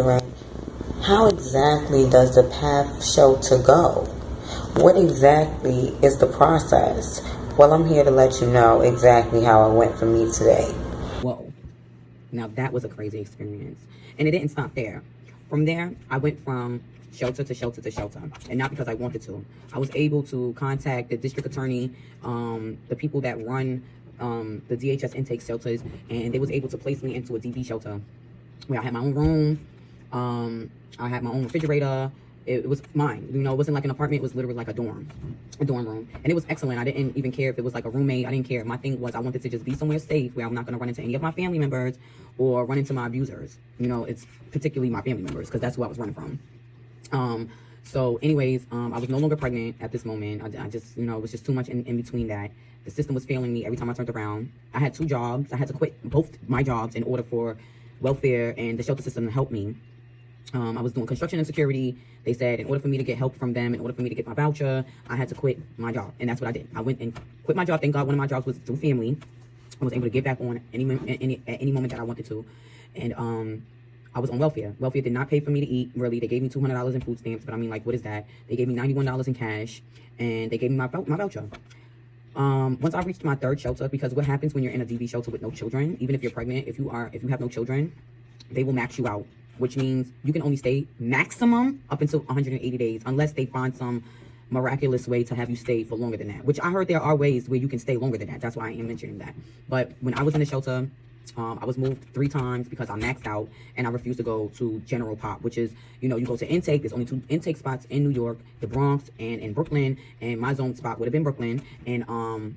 Right. How exactly does the path show to go? What exactly is the process? Well, I'm here to let you know exactly how it went for me today. Whoa. Now that was a crazy experience. And it didn't stop there. From there, I went from shelter to shelter to shelter. And not because I wanted to. I was able to contact the district attorney, the people that run the DHS intake shelters, and they was able to place me into a DV shelter where I had my own room. I had my own refrigerator. It was mine. You know, it wasn't like an apartment. It was literally like a dorm room. And it was excellent. I didn't even care if it was like a roommate. I didn't care. My thing was I wanted to just be somewhere safe where I'm not going to run into any of my family members or run into my abusers. You know, it's particularly my family members because that's who I was running from. So anyways, I was no longer pregnant at this moment. I just, you know, it was just too much in between that. The system was failing me every time I turned around. I had 2 jobs. I had to quit both my jobs in order for welfare and the shelter system to help me. I was doing construction and security. They said in order for me to get help from them, in order for me to get my voucher, I had to quit my job. And that's what I did. I went and quit my job. Thank God one of my jobs was through family. I was able to get back on at any moment that I wanted to. And I was on welfare. Welfare did not pay for me to eat, really. They gave me $200 in food stamps, but I mean, like, what is that? They gave me $91 in cash, and they gave me my voucher. Once I reached my 3rd shelter, because what happens when you're in a DV shelter with no children, even if you're pregnant, if you have no children, they will max you out, which means you can only stay maximum up until 180 days, unless they find some miraculous way to have you stay for longer than that, which I heard there are ways where you can stay longer than that. That's why I am mentioning that. But when I was in the shelter, I was moved 3 times because I maxed out and I refused to go to general pop, which is, you know, you go to intake. There's only 2 intake spots in New York, the Bronx and in Brooklyn. And my zone spot would have been Brooklyn. And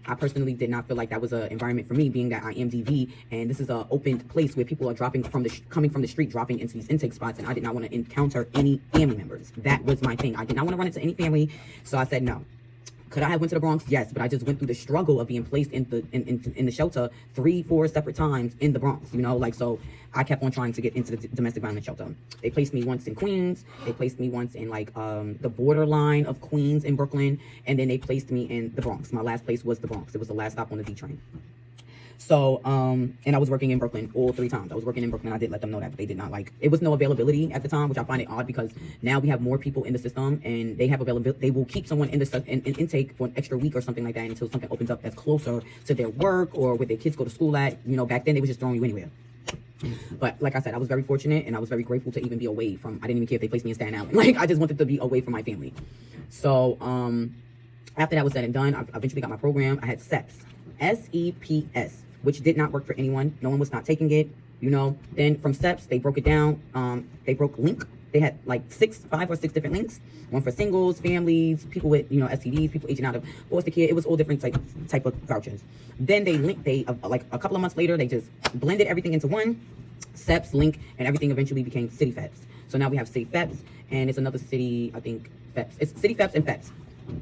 I personally did not feel like that was an environment for me, being that I am DV. And this is an open place where people are coming from the street, dropping into these intake spots. And I did not want to encounter any family members. That was my thing. I did not want to run into any family. So I said no. Could I have went to the Bronx? Yes, but I just went through the struggle of being placed in the shelter 3-4 separate times in the Bronx, you know, like, so I kept on trying to get into the domestic violence shelter. They placed me once in Queens. They placed me once in like the borderline of Queens in Brooklyn, and then they placed me in the Bronx. My last place was the Bronx. It was the last stop on the D train. So, and I was working in Brooklyn all 3 times. I was working in Brooklyn. I did let them know that, but they did not like, it was no availability at the time, which I find it odd because now we have more people in the system and they have availability. They will keep someone in the in intake for an extra week or something like that until something opens up that's closer to their work or where their kids go to school at. You know, back then they were just throwing you anywhere. But like I said, I was very fortunate and I was very grateful to even be away from, I didn't even care if they placed me in Staten Island. Like, I just wanted to be away from my family. So, after that was said and done, I eventually got my program. I had SEPS, SEPS, which did not work for anyone. No one was not taking it, you know. Then from SEPS, they broke it down. They broke LINK. They had like 5 or 6 different links. One for singles, families, people with, you know, STDs, people aging out of foster care. It was all different type of vouchers. Then they linked, like a couple of months later, they just blended everything into one. SEPS, LINK, and everything eventually became City FEPS. So now we have City FEPS, and it's another city, I think, FEPS. It's City FEPS and FEPS.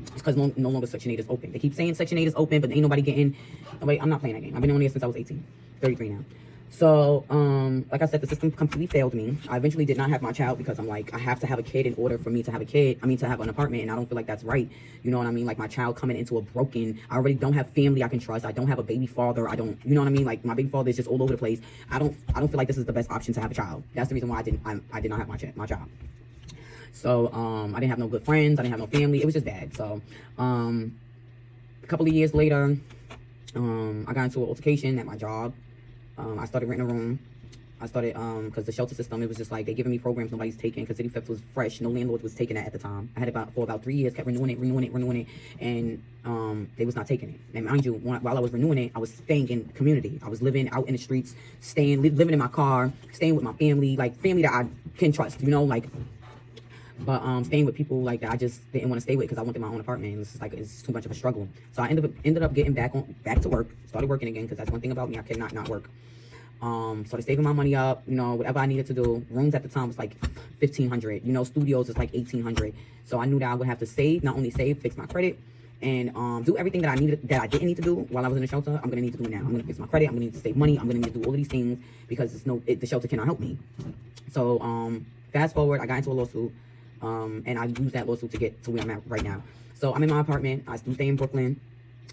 It's because no longer Section 8 is open. They keep saying Section 8 is open, but ain't nobody getting. Wait, I'm not playing that game. I've been on there since I was 18, 33 now. So, like I said, the system completely failed me. I eventually did not have my child because I'm like, I have to have a kid in order for me to have a kid. I mean, to have an apartment, and I don't feel like that's right. You know what I mean? Like, my child coming into a broken, I already don't have family I can trust. I don't have a baby father. I don't, you know what I mean? Like, my baby father is just all over the place. I don't feel like this is the best option to have a child. That's the reason why I did not have my child. So, I didn't have no good friends. I didn't have no family. It was just bad. So, a couple of years later, I got into an altercation at my job. I started renting a room. I started, because the shelter system, it was just like, they giving me programs nobody's taking, because City FEPS was fresh. No landlord was taking that at the time. I had for about 3 years, kept renewing it, and they was not taking it. And mind you, while I was renewing it, I was staying in community. I was living out in the streets, living in my car, staying with my family, like family that I can trust, you know, like, but staying with people like that I just didn't want to stay with because I wanted my own apartment. And it's too much of a struggle. So I ended up getting back to work, started working again, because that's one thing about me, I cannot not work. Started saving my money up, you know, whatever I needed to do. Rooms at the time was like $1,500, you know, studios is like $1,800. So I knew that I would have to save, not only save, fix my credit, and do everything that I didn't need to do while I was in the shelter. I'm gonna need to do it now. I'm gonna fix my credit. I'm gonna need to save money. I'm gonna need to do all of these things because the shelter cannot help me. So fast forward, I got into a lawsuit. And I used that lawsuit to get to where I'm at right now. So I'm in my apartment. I still stay in Brooklyn.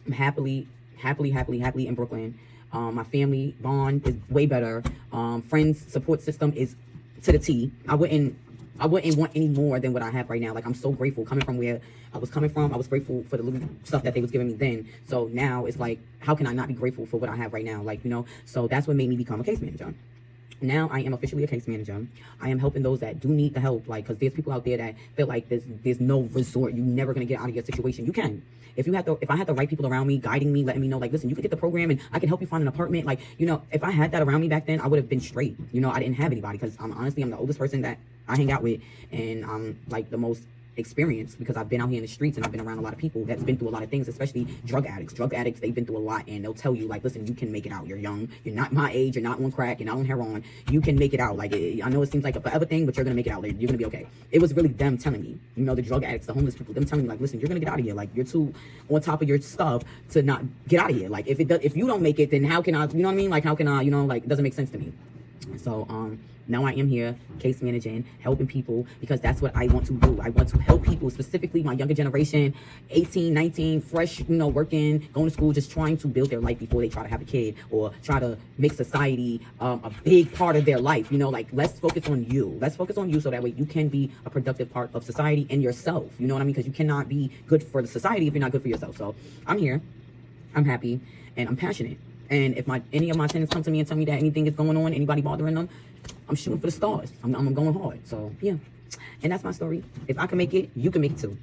I'm happily in Brooklyn. My family bond is way better. Friends support system is to the T. I wouldn't want any more than what I have right now. Like, I'm so grateful coming from where I was coming from. I was grateful for the little stuff that they was giving me then. So now it's like, how can I not be grateful for what I have right now? Like, you know, so that's what made me become a case manager. Now I am officially a case manager. I am helping those that do need the help, like, because there's people out there that feel like there's no resort. You're never gonna get out of your situation. You can. If I had the right people around me, guiding me, letting me know, like, listen, you can get the program and I can help you find an apartment. Like, you know, if I had that around me back then, I would have been straight. You know, I didn't have anybody because I'm the oldest person that I hang out with, and I'm like the most experienced because I've been out here in the streets and I've been around a lot of people that's been through a lot of things, especially drug addicts. Drug addicts, they've been through a lot, and they'll tell you, like, listen, you can make it out. You're young. You're not my age. You're not on crack. You're not on heroin. You can make it out. Like, I know it seems like a forever thing, but you're going to make it out later. You're going to be okay. It was really them telling me, you know, the drug addicts, the homeless people, them telling me, like, listen, you're going to get out of here. Like, you're too on top of your stuff to not get out of here. Like, if you don't make it, then how can I, you know what I mean? Like, how can I, you know, like, it doesn't make sense to me. So, now I am here, case managing, helping people, because that's what I want to do. I want to help people, specifically my younger generation, 18, 19, fresh, you know, working, going to school, just trying to build their life before they try to have a kid or try to make society a big part of their life. You know, like, let's focus on you. Let's focus on you so that way you can be a productive part of society and yourself. You know what I mean? Because you cannot be good for the society if you're not good for yourself. So I'm here, I'm happy, and I'm passionate. And if any of my tenants come to me and tell me that anything is going on, anybody bothering them, I'm shooting for the stars. I'm going hard. So, yeah. And that's my story. If I can make it, you can make it too.